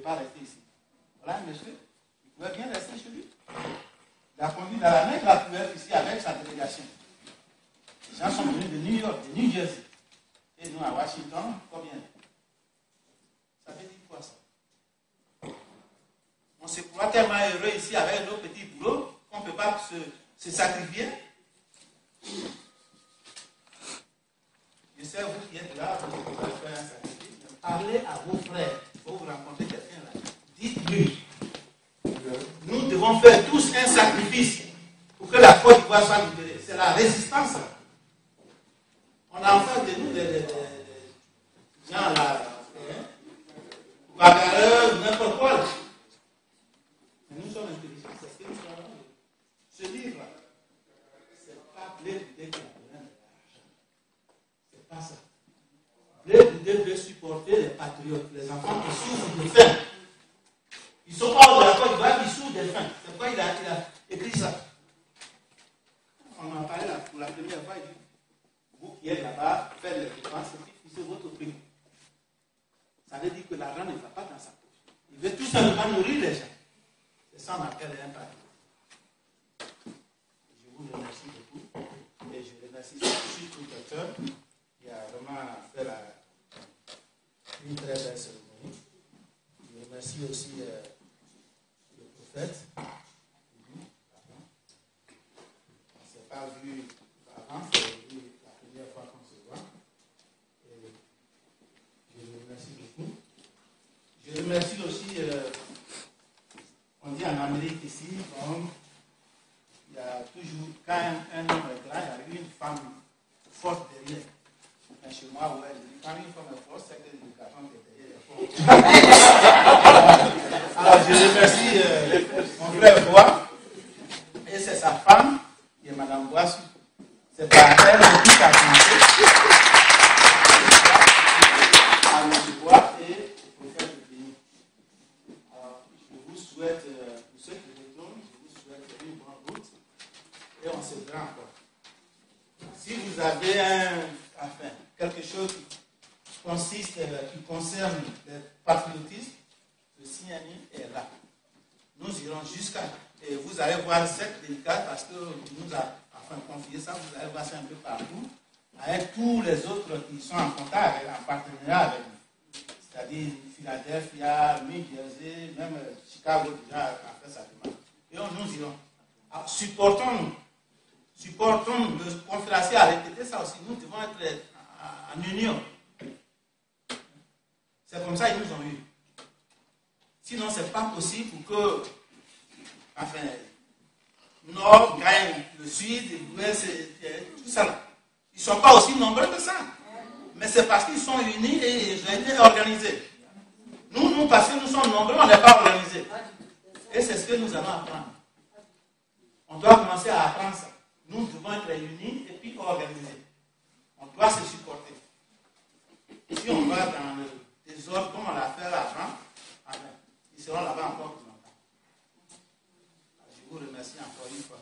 pas rester ici. Voilà un monsieur, il pouvait bien rester chez lui. Il a conduit dans la même voiture ici avec sa délégation. Les gens sont venus de New York, de New Jersey. Et nous à Washington, combien? Ça veut dire quoi ça? On se croit tellement heureux ici avec nos petits boulots qu'on ne peut pas se sacrifier. Je sais, vous qui êtes là, vous pouvez faire un sacrifice. Parlez à vos frères. Quand vous rencontrez quelqu'un là, dites-lui. Nous devons faire tous un sacrifice pour que la Côte d'Ivoire soit libérée. C'est la résistance. On a en face de nous des gens là, bagarreurs, n'importe quoi. Mais nous sommes intelligents, c'est ce que nous sommes. Ce livre-là, c'est pas Blé Boudé qui a besoin de l'argent. C'est pas ça. Blé Boudé veut supporter les patriotes, les enfants qui souffrent de faim. Ils sont hors de la Côte d'Ivoire, ils souffrent de faim. C'est pourquoi il a écrit ça. On en parlait là pour la première fois, il dit, vous qui êtes là-bas, faites les dépenses, c'est votre prix. Ça veut dire que l'argent ne va pas dans sa poche. Il veut tout simplement nourrir les gens. C'est ça qu'on appelle un patriote. Je vous remercie beaucoup. Et je remercie aussi tout le cœur qui a vraiment fait une très belle cérémonie. Je remercie aussi le prophète. On ne s'est pas vu avant, c'est la première fois qu'on se voit. Et je le remercie beaucoup. Je remercie aussi, on dit en Amérique ici, donc, il y a toujours, quand un homme est grand, il y a une femme forte derrière. Mais chez moi, ouais, quand une femme est forte, c'est que l'éducation qui est derrière est forte. Alors, je remercie mon frère Bois, et c'est sa femme, qui est Madame Boissou. C'est par elle que tout a commencé. À M. Bois et au prophète de Béni. Alors, je vous souhaite, pour ceux qui retournent, je vous souhaite une bonne route. Et on se verra encore. Si vous avez quelque chose qui consiste, qui concerne le patriotisme, le signani est là. Nous irons jusqu'à. Et vous allez voir cette délicate parce que nous avons confié ça, vous allez voir ça un peu partout, avec tous les autres qui sont en contact, en partenariat avec nous. C'est-à-dire Philadelphia, New Jersey, même Chicago déjà a fait sa demande. Et nous irons. Alors, supportons-nous. Supportons le conférencier à répéter ça aussi. Nous devons être en union. C'est comme ça qu'ils nous ont eu. Sinon, ce n'est pas possible pour que, enfin, Nord gagne le Sud, l'Ouest, tout ça. Ils ne sont pas aussi nombreux que ça. Mais c'est parce qu'ils sont unis et ils ont été organisés. Nous, parce que nous sommes nombreux, on n'est pas organisés. Et c'est ce que nous allons apprendre. On doit commencer à apprendre ça. Nous devons être unis et puis organisés. On doit se supporter. Si on va dans le désordre, comme on l'a fait avant, ils seront là-bas encore plus longtemps. Je vous remercie encore une fois.